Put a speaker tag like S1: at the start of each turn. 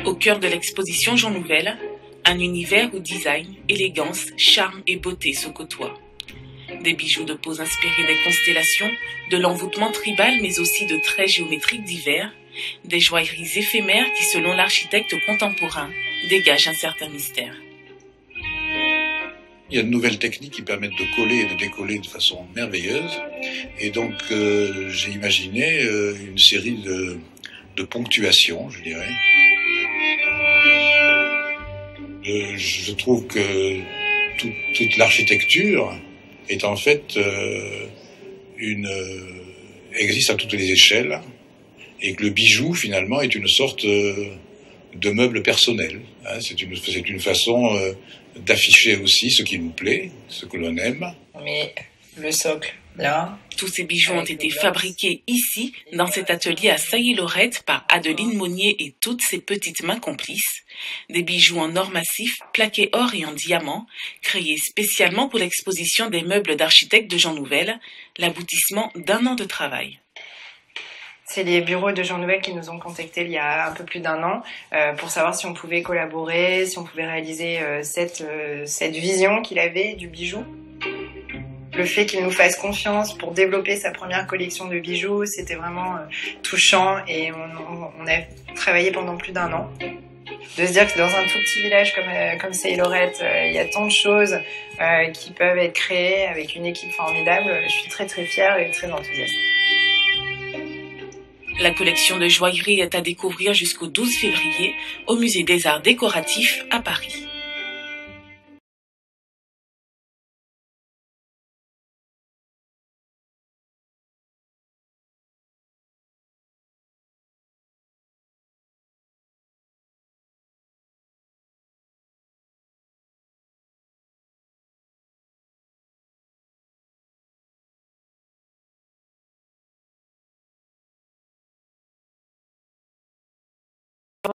S1: Au cœur de l'exposition Jean Nouvel, un univers où design, élégance, charme et beauté se côtoient. Des bijoux de pose inspirés des constellations, de l'envoûtement tribal mais aussi de traits géométriques divers, des joailleries éphémères qui, selon l'architecte contemporain, dégagent un certain mystère.
S2: Il y a de nouvelles techniques qui permettent de coller et de décoller de façon merveilleuse. Et donc j'ai imaginé une série de ponctuations, je dirais. Je trouve que toute l'architecture est en fait existe à toutes les échelles, et que le bijou finalement est une sorte de meuble personnel. C'est une façon d'afficher aussi ce qui nous plaît, ce que l'on aime.
S3: Mais le socle, là...
S1: Tous ces bijoux ont été fabriqués ici, dans cet atelier à Sailly-Lorette, par Adeline Monnier et toutes ses petites mains complices. Des bijoux en or massif, plaqués or et en diamant, créés spécialement pour l'exposition des meubles d'architecte de Jean Nouvel, l'aboutissement d'1 an de travail.
S3: C'est les bureaux de Jean Nouvel qui nous ont contactés il y a un peu plus d'1 an pour savoir si on pouvait collaborer, si on pouvait réaliser cette vision qu'il avait du bijou. Le fait qu'il nous fasse confiance pour développer sa première collection de bijoux, c'était vraiment touchant, et on a travaillé pendant plus d'1 an. De se dire que dans un tout petit village comme Sailly-Lorette, il y a tant de choses qui peuvent être créées avec une équipe formidable, je suis très très fière et très enthousiaste.
S1: La collection de joaillerie est à découvrir jusqu'au 12 février au Musée des Arts Décoratifs à Paris.